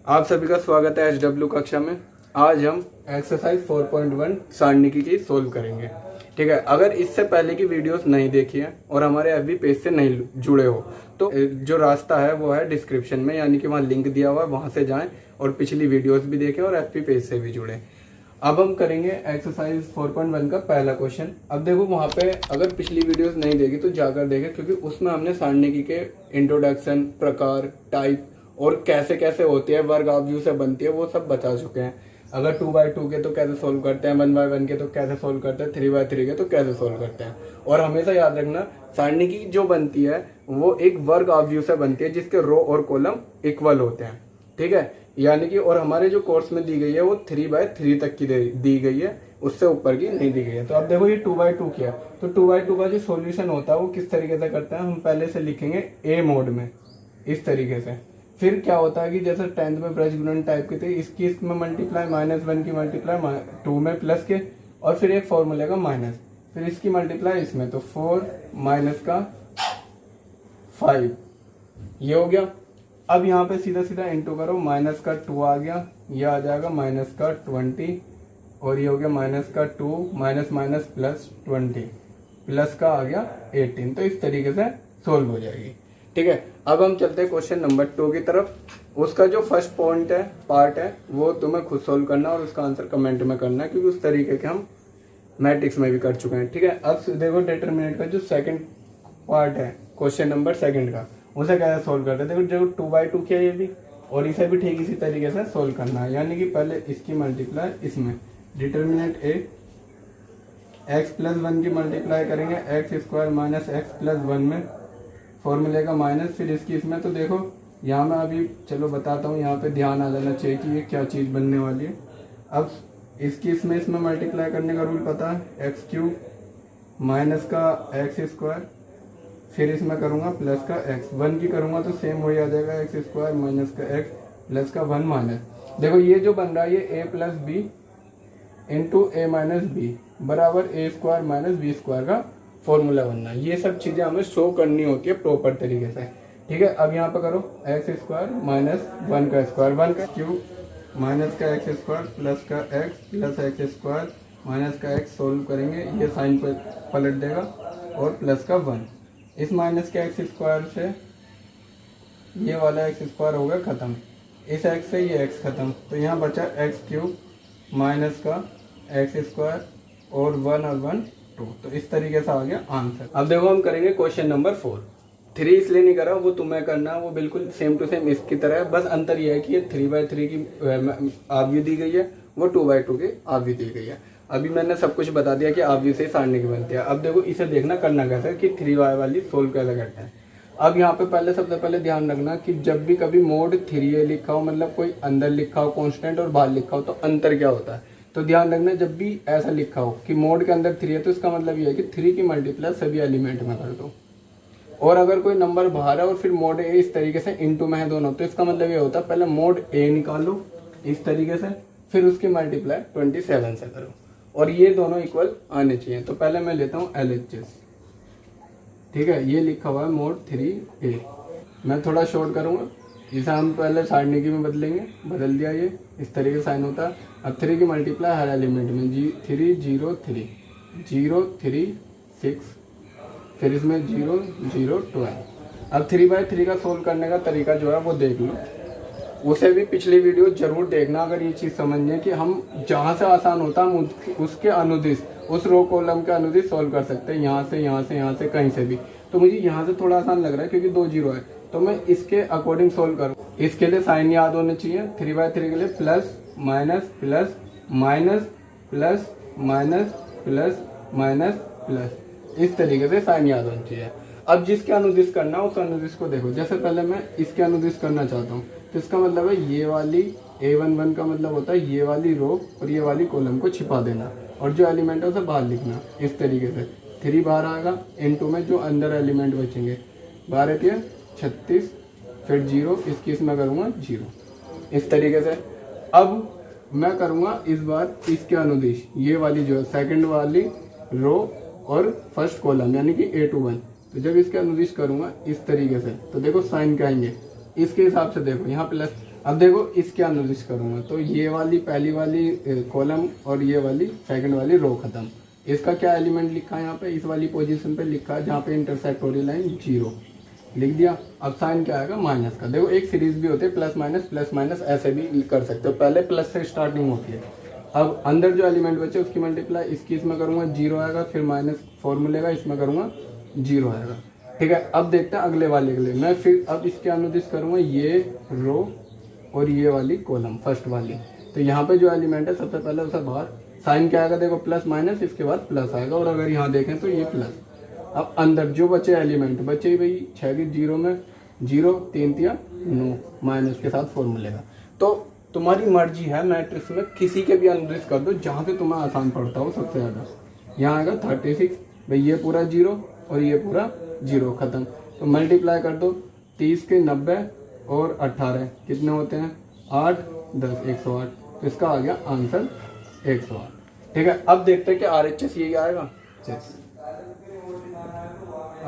आप सभी का स्वागत है HW कक्षा में। आज हम एक्सरसाइज 4.1 सारणिकी की सोल्व करेंगे। ठीक है, अगर इससे पहले की वीडियोस नहीं देखी है और हमारे FB पेज से नहीं जुड़े हो तो जो रास्ता है वो है डिस्क्रिप्शन में, यानी कि वहाँ लिंक दिया हुआ है, वहाँ से जाएं और पिछली वीडियोस भी देखें और FB पेज से भी जुड़ें। अब हम करेंगे एक्सरसाइज 4.1 का पहला क्वेश्चन। अब देखो वहाँ पे अगर पिछली वीडियोस नहीं देखी तो जाकर देखें, क्योंकि उसमें हमने सारणिकी के इंट्रोडक्शन, प्रकार, टाइप और कैसे कैसे होती है, वर्ग ऑब्यू से बनती है, वो सब बता चुके हैं। अगर 2x2 के तो कैसे सोल्व करते हैं, 1x1 के तो कैसे सोल्व करते हैं, 3x3 के तो कैसे सोल्व करते हैं। और हमेशा याद रखना, सारणिकी जो बनती है वो एक वर्ग ऑब्यू से बनती है जिसके रो और कॉलम इक्वल होते हैं। ठीक है, यानी कि और हमारे जो कोर्स में दी गई है वो 3x3 तक की दी गई है, उससे ऊपर की नहीं दी गई है। तो अब देखो ये 2x2 किया, तो 2x2 का जो सॉल्यूशन होता है वो किस तरीके से करते हैं, हम पहले से लिखेंगे ए मोड में इस तरीके से। फिर क्या होता है कि जैसे 10th में ब्रज गुणन टाइप के थे, इसकी इसमें मल्टीप्लाई, -1 की मल्टीप्लाई 2 में प्लस के, और फिर एक फॉर्मूले का माइनस, फिर इसकी मल्टीप्लाई इसमें, तो 4 माइनस का 5, ये हो गया। अब यहाँ पे सीधा सीधा इंटू करो, माइनस का 2 आ गया, ये आ जाएगा माइनस का 20, और ये हो गया माइनस का 2 माइनस माइनस प्लस 20, प्लस का आ गया 18। तो इस तरीके से सोल्व हो जाएगी। ठीक है, अब हम चलते हैं क्वेश्चन नंबर 2 की तरफ। उसका जो फर्स्ट पॉइंट है, पार्ट है, वो तुम्हें खुद सोल्व करना और उसका आंसर कमेंट में करना है, क्योंकि उस तरीके के हम मैट्रिक्स में भी कर चुके हैं। ठीक है, अब देखो डिटरमिनेंट का जो सेकंड पार्ट है क्वेश्चन नंबर 2 का, उसे कैसे सोल्व करते हैं। देखो जो 2x2 किया ये भी, और इसे भी ठीक इसी तरीके से सोल्व करना है, यानी कि पहले इसकी मल्टीप्लाई इसमें, डिटरमिनेंट ए, x प्लस 1 की मल्टीप्लाई करेंगे x² माइनस x प्लस 1 में, फॉर्मूले का माइनस, फिर इसकी इसमें। तो देखो यहाँ मैं अभी चलो बताता हूँ, यहाँ पे ध्यान आ जाना चाहिए कि ये क्या चीज़ बनने वाली है। अब इसकी इसमें मल्टीप्लाई करने का रूल पता है, x³ माइनस का x², फिर इसमें करूँगा प्लस का x, 1 की करूँगा तो सेम वही आ जाएगा, x² माइनस का x प्लस का 1 माइनस। देखो ये जो बन रहा है ये a plus b into a minus b बराबर a² माइनस b² का फॉर्मूला बनना है। ये सब चीजें हमें शो करनी होती है प्रॉपर तरीके से। ठीक है, अब यहाँ पे करो x² माइनस 1 का स्क्वायर, 1 का क्यूब माइनस का x² प्लस का x प्लस x² माइनस का x, सोल्व करेंगे, ये साइन पर पलट देगा, और प्लस का 1, इस माइनस के x² से ये वाला x² हो गया खत्म, इस x से ये x खत्म, तो यहाँ बचा x³ माइनस का x² और 1 और 1 2। तो इस तरीके से आ गया आंसर। अब देखो हम करेंगे क्वेश्चन नंबर 4। 3 इसलिए नहीं करा, वो तुम्हें करना है, वो बिल्कुल सेम टू सेम इसकी तरह है, बस अंतर यह है कि ये 3x3 की आव्यू दी गई है, वो 2x2 की आव्यू दी गई है। अभी मैंने सब कुछ बता दिया कि आव्यू से सारणिकी बनती है। अब देखो इसे देखना करना कैसे है कि 3y वाली सोल्व कैसे करते हैं। अब यहाँ पे सबसे पहले ध्यान रखना कि जब भी कभी मोड 3a लिखा हो, मतलब कोई अंदर लिखा हो कॉन्स्टेंट और बाहर लिखा हो, तो अंतर क्या होता है। तो ध्यान रखना, जब भी ऐसा लिखा हो कि मोड के अंदर 3 है तो इसका मतलब ये है कि 3 की मल्टीप्लाई सभी एलिमेंट में कर दो। और अगर कोई नंबर बाहर है और फिर मोड ए इस तरीके से इनटू में है दोनों, तो इसका मतलब ये होता है पहले मोड ए निकालो इस तरीके से, फिर उसकी मल्टीप्लाई 27 से करो, और ये दोनों इक्वल आने चाहिए। तो पहले मैं लेता हूँ LHS। ठीक है, ये लिखा हुआ है मोड 3a, मैं थोड़ा शॉर्ट करूँगा, इसे हम पहले सारणिकी में बदलेंगे, बदल दिया, ये इस तरीके से साइन होता है। अब 3 की मल्टीप्लाई हर एलिमेंट में, 3 0 3 0 3 6, फिर इसमें 0 0 12। अब 3x3 का सोल्व करने का तरीका जो है वो देख लो, उसे भी पिछली वीडियो जरूर देखना, अगर ये चीज़ समझने कि हम जहाँ से आसान होता है हम उसके अनुदिश, उस रो कॉलम के अनुदिश सोल्व कर सकते हैं, यहाँ से यहाँ से यहाँ से कहीं से भी। तो मुझे यहाँ से थोड़ा आसान लग रहा है क्योंकि 2 0 है, तो मैं इसके अकॉर्डिंग सोल्व करूँ। इसके लिए साइन याद होने चाहिए, 3x3 के लिए plus minus plus minus plus minus plus minus plus, इस तरीके से साइन याद होनी चाहिए। अब जिसके अनुदिश करना उस अनुदिश को देखो, जैसे पहले मैं इसके अनुदिश करना चाहता हूँ, तो इसका मतलब है ये वाली a11 का मतलब होता है ये वाली रो और ये वाली कॉलम को छिपा देना, और जो एलिमेंट है उसे बाहर लिखना इस तरीके से। 3 बाहर आएगा, इनटू में जो अंदर एलिमेंट बचेंगे, 12 के 36, फिर 0, इसकी इसमें करूँगा 0, इस तरीके से। अब मैं करूँगा इस बार इसके अनुदिश, ये वाली जो सेकंड वाली रो और फर्स्ट कॉलम यानी कि A21, तो जब इसके अनुदिश करूँगा इस तरीके से, तो देखो साइन क्या आएंगे इसके हिसाब से। देखो यहाँ प्लस, अब देखो इसके अनुदिश करूंगा तो ये वाली पहली वाली कॉलम और ये वाली सेकंड वाली रो खत्म। इसका क्या एलिमेंट लिखा है यहाँ पे, इस वाली पोजीशन पे लिखा है जहाँ पे इंटरसेक्ट हो रही लाइन 0 लिख दिया। अब साइन क्या आएगा माइनस का। देखो एक सीरीज भी होती है प्लस माइनस ऐसे भी कर सकते हो, पहले प्लस से स्टार्टिंग होती है। अब अंदर जो एलिमेंट बचे उसकी मल्टीप्लाई इसकी इसमें करूंगा 0 आएगा, फिर माइनस फॉर्मूले का इसमें करूंगा 0 आएगा। ठीक है, अब देखते हैं अगले वाले के लिए। मैं फिर अब इसके अनुदिश करूंगा ये रो और ये वाली कॉलम फर्स्ट वाली। तो यहाँ पे जो एलिमेंट है सबसे पहले उसे बाहर, साइन क्या आएगा देखो प्लस माइनस, इसके बाद प्लस आएगा, और अगर यहाँ देखें तो ये प्लस। अब अंदर जो बचे एलिमेंट बचे ही भाई 6 की 0 में 0 3 तिया 9 माइनस के साथ फॉर्मूले का। तो तुम्हारी मर्जी है मैट्रिक्स में किसी के भी अनुदिश कर दो जहाँ से तुम्हें आसान पड़ता हो सबसे ज़्यादा। यहाँ आएगा 36 भाई, ये पूरा 0 और ये पूरा 0 खत्म। तो मल्टीप्लाई कर दो 30 के 90 और 18 कितने होते हैं 8 10 108। तो इसका आ गया आंसर 108। ठीक है, अब देखते हैं कि RHS यही आएगा।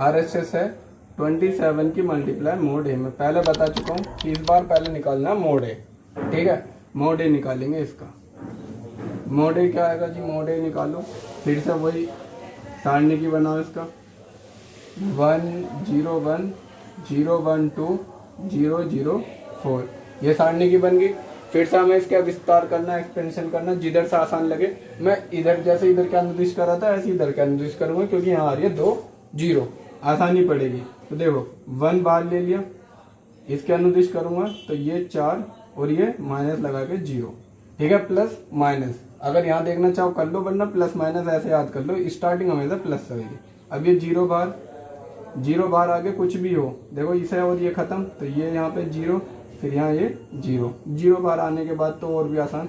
RHS है 27 की मल्टीप्लाई मोड ए में। पहले बता चुका हूँ कि इस बार पहले निकालना है मोड ए। ठीक है, मोड ए निकालेंगे इसका। मोड ए क्या आएगा जी, मोड ए निकालो, फिर से वही सारणी की बनाओ इसका 1 0 1 0 1 2 0 0 4। ये सारणी की बन गई। फिर से हमें इसका विस्तार करना, एक्सपेंशन करना, जिधर से आसान लगे। मैं इधर जैसे इधर का अनुदिश कर रहा था ऐसे इधर का अनुदिश करूंगा, क्योंकि यहाँ आ रही है 2 0, आसानी पड़ेगी। तो देखो 1 बाहर ले लिया, इसके अनुदिश करूंगा तो ये 4 और ये माइनस लगा के 0। ठीक है, प्लस माइनस अगर यहाँ देखना चाहो कर लो, वरना प्लस माइनस ऐसे याद कर लो, स्टार्टिंग हमेशा प्लस रहेगी। अब ये 0 बाहर आगे कुछ भी हो, देखो इसे और ये खत्म, तो ये यहाँ पे 0, फिर यहाँ ये 0 बाहर आने के बाद तो और भी आसान,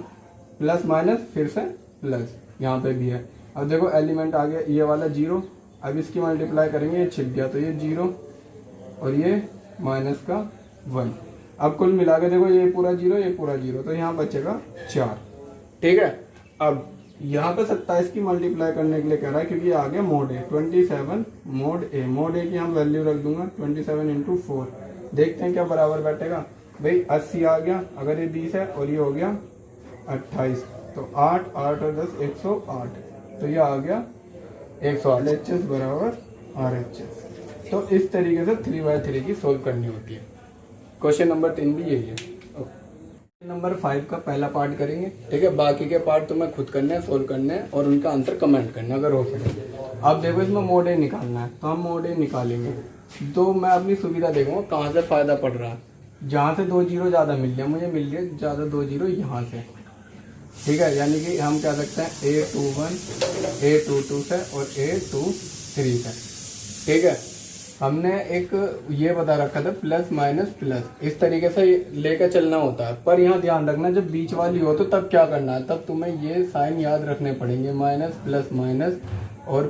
प्लस माइनस फिर से प्लस, यहाँ पे भी है। अब देखो एलिमेंट आ गया ये वाला 0, अब इसकी मल्टीप्लाई करेंगे, ये छिप गया तो ये 0 और ये माइनस का 1। अब कुल मिला के देखो ये पूरा 0 ये पूरा 0, तो यहाँ बचेगा 4। ठीक है, अब यहाँ पे 27 की मल्टीप्लाई करने के लिए कह रहा है, क्योंकि आ गया मोड ए 27 मोड ए। मोड ए की हम वैल्यू रख दूंगा 27 इंटू 4। देखते हैं क्या बराबर बैठेगा भाई। 80 आ गया, अगर ये 20 है और ये हो गया 28, तो 8 8 और 10 108, तो ये आ गया 108। HH बराबर RHS। तो इस तरीके से 3/3 की सोल्व करनी होती है। क्वेश्चन नंबर 3 भी यही है। नंबर 5 का पहला पार्ट करेंगे। ठीक है, बाकी के पार्ट तुम्हें खुद करने हैं, सोल्व करने हैं और उनका आंसर कमेंट करना अगर हो सके। अब देखो इसमें मोड ए निकालना है, तो हम मोड ए निकालेंगे। तो मैं अपनी सुविधा देखूंगा कहाँ से फायदा पड़ रहा है। जहाँ से 2 0 ज़्यादा मिल रहा है, मुझे मिल रही है ज़्यादा 2 0 यहाँ से। ठीक है, यानी कि हम कह सकते हैं A21 A22 से और A23 से। ठीक है, हमने एक ये बता रखा था प्लस माइनस प्लस, इस तरीके से लेकर चलना होता है। पर यहाँ ध्यान रखना जब बीच वाली हो तो तब क्या करना है, तब तुम्हें ये साइन याद रखने पड़ेंगे, माइनस प्लस माइनस और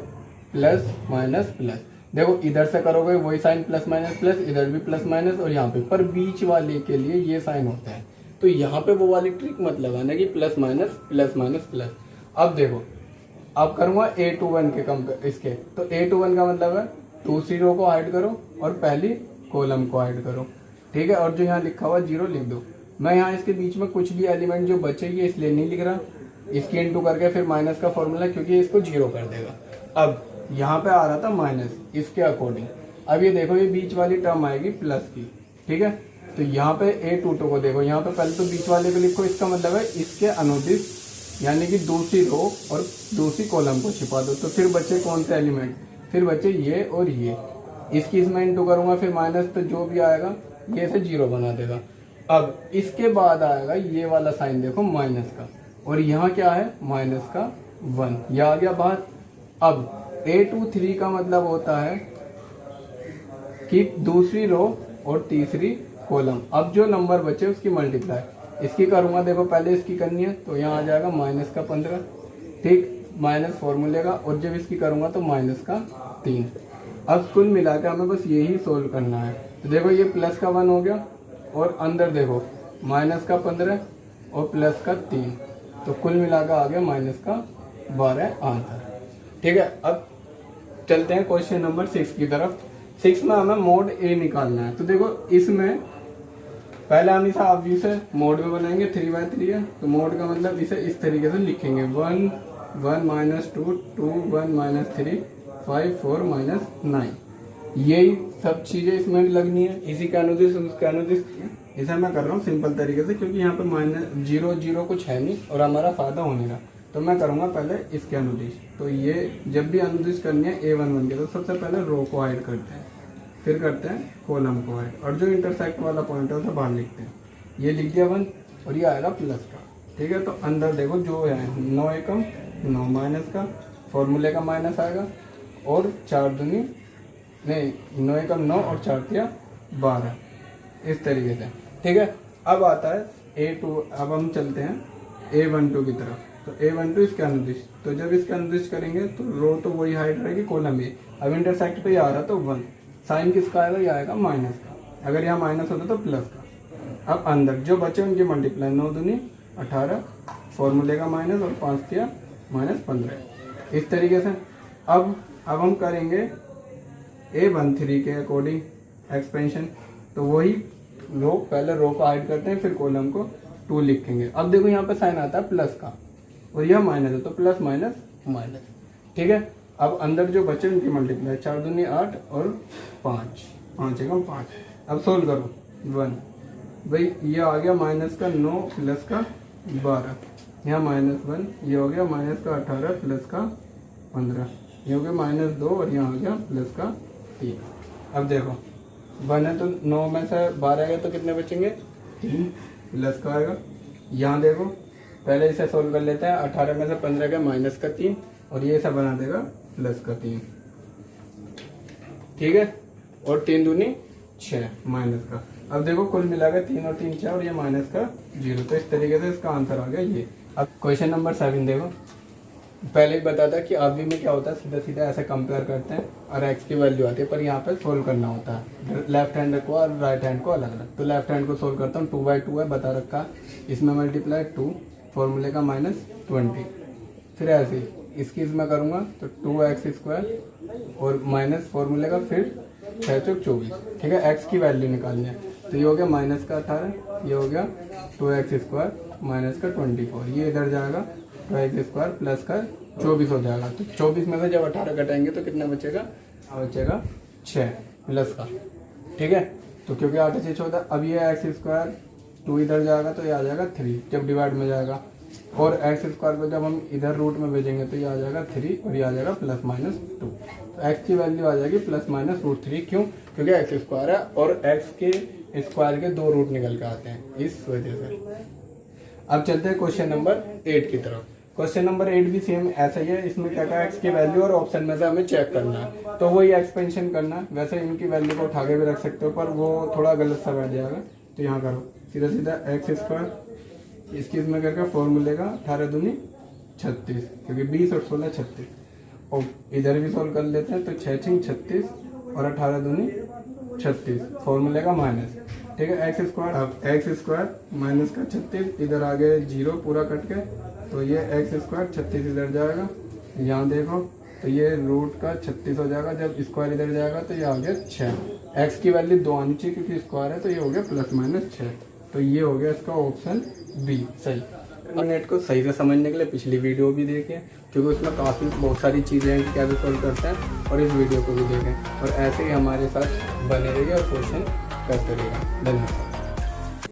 प्लस माइनस प्लस। देखो इधर से करोगे वही साइन प्लस माइनस प्लस, इधर भी प्लस माइनस और यहाँ पे, पर बीच वाले के लिए ये साइन होता है। तो यहाँ पे वो वाली ट्रिक मत लगाना कि प्लस माइनस प्लस। अब देखो अब करूँगा A21 के इसके, तो A21 का मतलब है दूसरी रो को हाइड करो और पहली कॉलम को हाइड करो। ठीक है, और जो यहाँ लिखा हुआ 0 लिख दो। मैं यहाँ इसके बीच में कुछ भी एलिमेंट जो बचेगी इसलिए नहीं लिख रहा, इसकी इंटू करके फिर माइनस का फॉर्मूला, क्योंकि इसको 0 कर देगा। अब यहाँ पे आ रहा था माइनस, इसके अकॉर्डिंग अब ये देखो ये बीच वाली टर्म आएगी प्लस की। ठीक है, तो यहाँ पे A22 को देखो, यहाँ पे पहले तो बीच वाले को लिखो, इसका मतलब है इसके अनुदिश यानी कि दूसरी रो और दूसरी कॉलम को छिपा दो। तो फिर बचे कौन से एलिमेंट, फिर बचे ये और ये, इसकी इसमें इंटू करूंगा फिर माइनस, तो जो भी आएगा ये से 0 बना देगा। अब इसके बाद आएगा ये वाला साइन देखो माइनस का, और यहाँ क्या है माइनस का 1, ये आ गया बाहर। अब A23 का मतलब होता है कि दूसरी रो और तीसरी कॉलम। अब जो नंबर बचे उसकी मल्टीप्लाई, इसकी करूंगा देखो पहले इसकी करनी है, तो यहाँ आ जाएगा माइनस का 15। ठीक, माइनस फॉर्मूले का, और जब इसकी करूंगा तो माइनस का 3। अब कुल मिला के हमें बस यही सोल्व करना है। तो देखो ये प्लस का 1 हो गया, और अंदर देखो माइनस का 15 और प्लस का 3, तो कुल मिला के आ गया माइनस का 12 आंसर। ठीक है, अब चलते हैं क्वेश्चन नंबर 6 की तरफ। 6 में हमें मोड ए निकालना है। तो देखो इसमें पहले हम इसे आप इसे मोड में बनाएंगे, 3/3 है तो मोड का मतलब इसे इस तरीके से लिखेंगे 1 1 माइनस 2 2 1 माइनस 3 5 4 माइनस 9। यही सब चीज़ें इसमें लगनी है, इसी का अनुदिश इसे मैं कर रहा हूँ सिंपल तरीके से, क्योंकि यहाँ पर माइनस 0 0 कुछ है नहीं और हमारा फायदा होने का। तो मैं करूँगा पहले इसके अनुदिश। तो ये जब भी अनुदिश करनी है A11 के, तो सबसे पहले रो को हाइड करते हैं, फिर करते हैं कॉलम को हाइड, और जो इंटरसेक्ट वाला पॉइंट है उसे बाहर लिखते हैं। ये लिख दिया 1 और ये आएगा प्लस का, ठीक है। तो अंदर देखो जो है 9 एकम 9 माइनस का, फॉर्मूले का माइनस आएगा, और 4 दूनी नहीं 9 एकम 9 और 4 तिया 12, इस तरीके से, ठीक है। अब आता है A2, अब हम चलते हैं A12 की तरफ। तो A12 इसके अनुदिश, तो जब इसके अनुदिश करेंगे तो रो तो वही हाइड रहेगी, कॉलम ये। अब इंटरसेक्ट पे ये आ रहा तो 1, साइन किसका आएगा, ये आएगा माइनस का, अगर यहाँ माइनस होता तो प्लस का। अब अंदर जो बचे उनकी मल्टीप्लाई, 9 दूनी 18, फॉर्मूले का माइनस, और 5 तिया माइनस 15, इस तरीके से। अब हम करेंगे A13 के अकॉर्डिंग एक्सपेंशन, तो वही रो, पहले रो को हाइड करते हैं, फिर कॉलम को 2 लिखेंगे। अब देखो यहाँ पे साइन आता है प्लस का, और यह माइनस है तो प्लस माइनस माइनस, ठीक है। अब अंदर जो बचे उनकी मल्टीप्लाई, 4 दूनी 8 और 5 5 एकम 5। अब सोल्व करो 1, भाई ये आ गया माइनस का 9 प्लस का 12, यहाँ -1, ये हो गया माइनस का 18 प्लस का 15, ये हो गया -2, और यहाँ हो गया प्लस का 3। अब देखो 1 है तो 9 में से 12 गया तो कितने बचेंगे, 3 प्लस का आएगा। यहाँ देखो पहले इसे सोल्व कर लेते हैं, 18 में से 15 गया माइनस का 3, और ये सब बना देगा प्लस का 3, ठीक है। और 3 दूनी 6 माइनस का। अब देखो कुल मिला के 3 और 3 6, और ये माइनस का 0, तो इस तरीके से इसका आंसर आ गया ये। अब क्वेश्चन नंबर 7 देखो, पहले ही बता था कि आरवी में क्या होता है, सीधा सीधा ऐसे कंपेयर करते हैं और एक्स की वैल्यू आती है, पर यहाँ पे सोल्व करना होता है लेफ्ट हैंड को और राइट हैंड को अलग अलग। तो लेफ्ट हैंड को सोल्व करता हूँ, 2/2 है बता रखा, इसमें मल्टीप्लाई 2, फॉर्मूले का -20, फिर ऐसे ही इसकी इसमें करूँगा तो 2x² और माइनस फॉर्मूले का फिर 6 चौक 24, ठीक है। एक्स की वैल्यू निकालनी है, तो ये हो गया माइनस का 18, ये हो गया 2x² माइनस का 24, ये इधर जाएगा 2x² प्लस का 24 हो जाएगा। तो 24 में से जब 18 घटाएंगे तो कितना बचेगा, बचेगा 6 प्लस का, ठीक है। तो क्योंकि 8 से 14, अब ये x² 2 इधर जाएगा तो ये आ जाएगा 3 जब डिवाइड में जाएगा, और x² को जब हम इधर रूट में भेजेंगे तो ये आ जाएगा 3, और ये आ जाएगा +-2। तो x की वैल्यू आ जाएगी +-√3, क्यों, क्योंकि x² है और x के स्क्वायर के 2 रूट निकल के आते हैं, इस वजह से। अब चलते हैं क्वेश्चन नंबर 8 की तरफ। क्वेश्चन नंबर 8 भी सेम ऐसा ही है, इसमें क्या क्या एक्स की वैल्यू और ऑप्शन में से हमें चेक करना है, तो वही एक्सपेंशन करना है। वैसे इनकी वैल्यू को उठा के भी रख सकते हो, पर वो थोड़ा गलत सा बैठ जाएगा, तो यहाँ करो सीधा सीधा x², इसकी इसमें करके फॉर्मूले का 18 दूनी 36, क्योंकि 20 और 16 36, और इधर भी सोल्व कर लेते हैं तो 6 6 36 और 18 दूनी 36, फॉर्मूले का माइनस, ठीक है। x², अब x² माइनस का 36, इधर आ गए 0 पूरा कट के, तो ये x² 36 इधर जाएगा, यहाँ देखो तो ये रूट का 36 हो जाएगा, जब स्क्वायर इधर जाएगा तो ये आ गया 6। x की वैल्यू 2 आनी चाहिए क्योंकि स्क्वायर है, तो ये हो गया +-6, तो ये हो गया इसका ऑप्शन बी सही। नेट को सही से समझने के लिए पिछली वीडियो भी देखें, क्योंकि उसमें काफ़ी बहुत सारी चीज़ें हैं कि कैसे सॉल्व करते हैं, और इस वीडियो को भी देखें, और ऐसे ही हमारे साथ बने रहिए और क्वेश्चन करते रहिए। धन्यवाद।